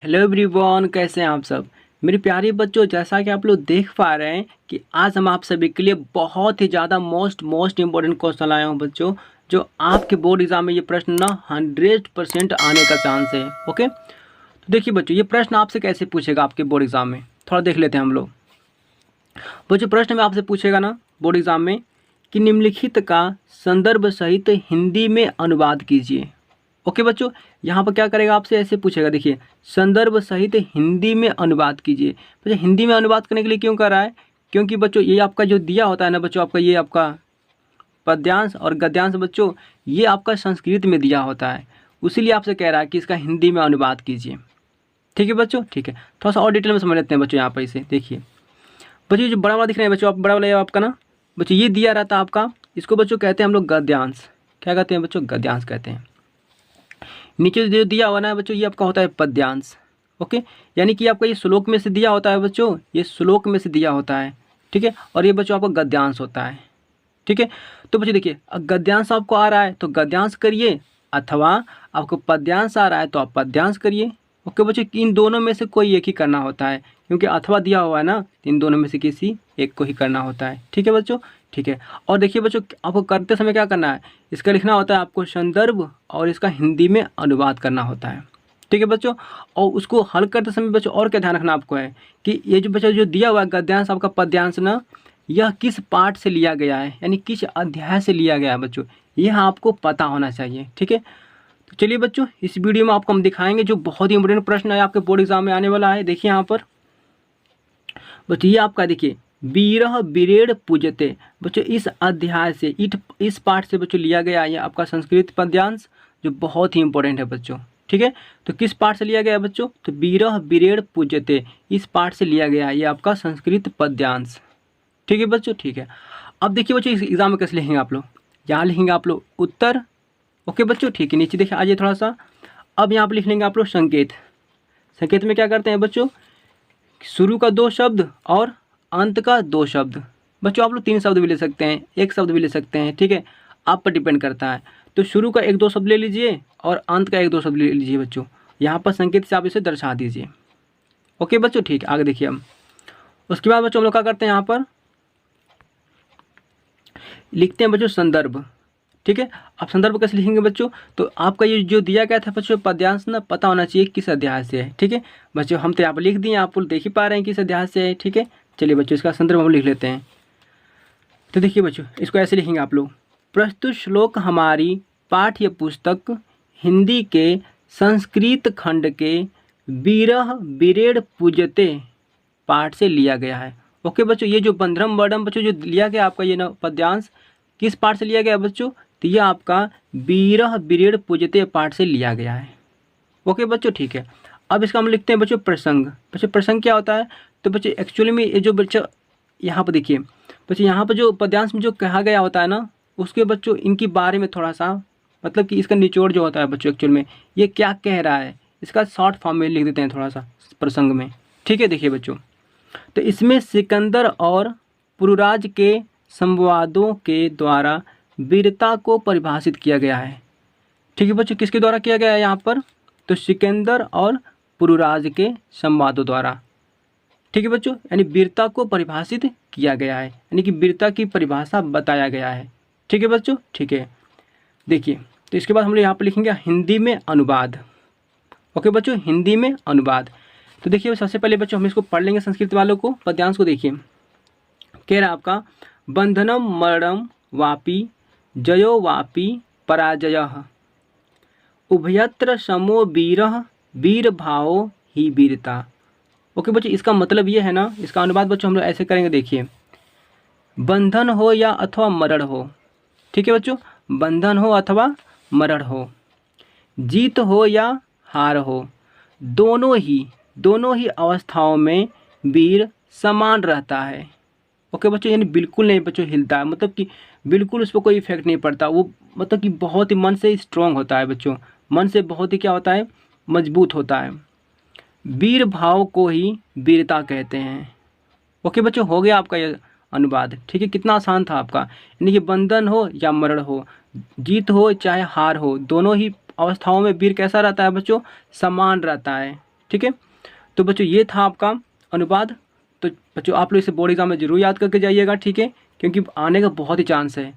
Hello everyone, कैसे हैं आप सब। मेरे प्यारे बच्चों, जैसा कि आप लोग देख पा रहे हैं कि आज हम आप सभी के लिए बहुत ही ज़्यादा मोस्ट इम्पोर्टेंट क्वेश्चन लाए हूँ बच्चों, जो आपके बोर्ड एग्जाम में ये प्रश्न ना 100% आने का चांस है। ओके, तो देखिए बच्चों, ये प्रश्न आपसे कैसे पूछेगा आपके बोर्ड एग्जाम में, थोड़ा देख लेते हैं हम लोग। बच्चों, प्रश्न में आपसे पूछेगा ना बोर्ड एग्जाम में कि निम्नलिखित का संदर्भ सहित हिंदी में अनुवाद कीजिए। ओके बच्चों, यहाँ पर क्या करेगा, आपसे ऐसे पूछेगा। देखिए, संदर्भ सहित हिंदी में अनुवाद कीजिए। बच्चों, हिंदी में अनुवाद करने के लिए क्यों कर रहा है? क्योंकि बच्चों ये आपका जो दिया होता है ना बच्चों, आपका ये आपका पद्यांश और गद्यांश बच्चों, ये आपका संस्कृत में दिया होता है। उसीलिए आपसे कह रहा है कि इसका हिंदी में अनुवाद कीजिए। ठीक है बच्चों, ठीक है। थोड़ा सा और डिटेल में समझ लेते हैं बच्चों। यहाँ पर इसे देखिए बच्चों, जो बड़ा वाला दिख रहा है बच्चों, आप बड़ा वाला ये आपका ना बच्चों, ये दिया रहता है आपका, इसको बच्चों कहते हैं हम लोग गद्यांश। क्या कहते हैं बच्चों? गद्यांश कहते हैं। नीचे जो दिया हुआ ना बच्चों, ये आपका होता है पद्यांश। ओके, यानी कि आपका ये श्लोक में से दिया होता है बच्चों, ये श्लोक में से दिया होता है। ठीक है, और ये बच्चों आपका गद्यांश होता है। ठीक है, तो बच्चों देखिए, गद्यांश आपको आ रहा है तो गद्यांश करिए, अथवा आपको पद्यांश आ रहा है तो आप पद्यांश करिए। ओके बच्चों, इन दोनों में से कोई एक ही करना होता है, क्योंकि अथवा दिया हुआ है ना, इन दोनों में से किसी एक को ही करना होता है। ठीक है बच्चों, ठीक है। और देखिए बच्चों, आपको करते समय क्या करना है, इसका लिखना होता है आपको संदर्भ, और इसका हिंदी में अनुवाद करना होता है। ठीक है बच्चों, और उसको हल करते समय बच्चों और क्या ध्यान रखना आपको है कि ये जो बच्चों जो दिया हुआ है गद्यांश आपका पद्यांश ना, यह किस पाठ से लिया गया है, यानी किस अध्याय से लिया गया है बच्चों, यह आपको पता होना चाहिए। ठीक है, तो चलिए बच्चों, इस वीडियो में आपको हम दिखाएंगे जो बहुत ही इंपॉर्टेंट प्रश्न है आपके बोर्ड एग्जाम में आने वाला है। देखिए यहाँ पर बच्चों, ये आपका देखिए, बीरह बिरेड़ पूजते बच्चों, इस अध्याय से इस पाठ से बच्चों लिया गया है आपका संस्कृत पद्यांश, जो बहुत ही इंपॉर्टेंट है बच्चों। ठीक है, तो किस पाठ से लिया गया है बच्चों? तो बीरह बिरेड़ पूजते, इस पाठ से लिया गया है ये आपका संस्कृत पद्यांश। ठीक है बच्चों, ठीक है। अब देखिए बच्चों, इस एग्जाम में कैसे लिखेंगे आप लोग, यहाँ लिखेंगे आप लोग उत्तर। ओके बच्चों, ठीक है। नीचे देखिए आइए थोड़ा सा, अब यहाँ पर लिख लेंगे आप लोग संकेत। संकेत में क्या करते हैं बच्चों, शुरू का 2 शब्द और अंत का 2 शब्द। बच्चों आप लोग 3 शब्द भी ले सकते हैं, 1 शब्द भी ले सकते हैं। ठीक है, आप पर डिपेंड करता है। तो शुरू का 1-2 शब्द ले लीजिए और अंत का 1-2 शब्द ले लीजिए बच्चों। यहाँ पर संकेत से आप इसे दर्शा दीजिए। ओके बच्चों, ठीक है। आगे देखिए हम, उसके बाद बच्चों हम लोग क्या करते हैं, यहाँ पर लिखते हैं बच्चों संदर्भ। ठीक है, आप संदर्भ कैसे लिखेंगे बच्चों? तो आपका ये जो दिया गया था बच्चों पद्यांश ना, पता होना चाहिए किस अध्याय से है। ठीक है बच्चों, हम तो यहाँ पर लिख दिए, आप लोग देख ही पा रहे हैं किस अध्याय से है। ठीक है, चलिए बच्चों, इसका संदर्भ हम लिख लेते हैं। तो देखिए बच्चों, इसको ऐसे लिखेंगे आप लोग, प्रस्तुत श्लोक हमारी पाठ्य पुस्तक हिंदी के संस्कृत खंड के बीरह बिरेड़ पूजते पाठ से लिया गया है। ओके बच्चों, ये जो बंधरम वर्णम बच्चों जो लिया गया आपका ये ना पद्यांश, किस पाठ से लिया गया बच्चों? तो यह आपका बीरह बिरेड़ पूजते पाठ से लिया गया है। ओके बच्चों, ठीक है। अब इसका हम लिखते हैं बच्चों प्रसंग। बच्चों प्रसंग क्या होता है? तो बच्चों एक्चुअली में ये जो बच्चों यहाँ पर देखिए बच्चों, यहाँ पर जो पद्यांश में जो कहा गया होता है ना, उसके बच्चों इनके बारे में थोड़ा सा, मतलब कि इसका निचोड़ जो होता है बच्चों एक्चुअल में ये क्या कह रहा है, इसका शॉर्ट फॉर्म में लिख देते हैं थोड़ा सा प्रसंग में। ठीक है, देखिए बच्चों, तो इसमें सिकंदर और पुरुराज के संवादों के द्वारा वीरता को परिभाषित किया गया है। ठीक है बच्चों, किसके द्वारा किया गया है यहाँ पर? तो सिकंदर और पुरुराज के संवादों द्वारा। ठीक है बच्चों, यानी वीरता को परिभाषित किया गया है, यानी कि वीरता की परिभाषा बताया गया है। ठीक है बच्चों, ठीक है। देखिए, तो इसके बाद हम लोग यहाँ पर लिखेंगे हिंदी में अनुवाद। ओके बच्चों, हिंदी में अनुवाद। तो देखिए सबसे पहले बच्चों हम इसको पढ़ लेंगे संस्कृत वालों को, पद्यांश को। देखिए कह रहा आपका, बंधनम मरणम वापी जयो वापी पराजयः उभयत्र समो वीरः वीर भावो ही वीरता। ओके बच्चों, इसका मतलब ये है ना, इसका अनुवाद बच्चों हम लोग ऐसे करेंगे। देखिए, बंधन हो या अथवा मरण हो, ठीक है बच्चों, बंधन हो अथवा मरण हो, जीत हो या हार हो, दोनों ही अवस्थाओं में वीर समान रहता है। ओके बच्चों, यानी बिल्कुल नहीं बच्चों हिलता है, मतलब कि बिल्कुल उस पर कोई इफेक्ट नहीं पड़ता। वो मतलब कि बहुत ही मन से स्ट्रांग होता है बच्चों, मन से बहुत ही क्या होता है, मजबूत होता है। वीर भाव को ही वीरता कहते हैं। ओके बच्चों, हो गया आपका ये अनुवाद। ठीक है, कितना आसान था आपका। यानी कि बंधन हो या मरण हो, जीत हो चाहे हार हो, दोनों ही अवस्थाओं में वीर कैसा रहता है बच्चों? समान रहता है। ठीक है। तो बच्चों ये था आपका अनुवाद। तो बच्चों आप लोग इसे बोर्ड एग्जाम में जरूर याद करके जाइएगा, ठीक है, क्योंकि आने का बहुत ही चांस है।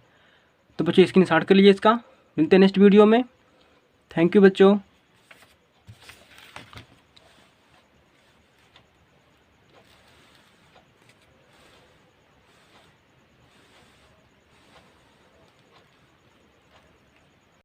तो बच्चों स्क्रीनशॉट कर लीजिए इसका। मिलते हैं नेक्स्ट वीडियो में। थैंक यू बच्चों।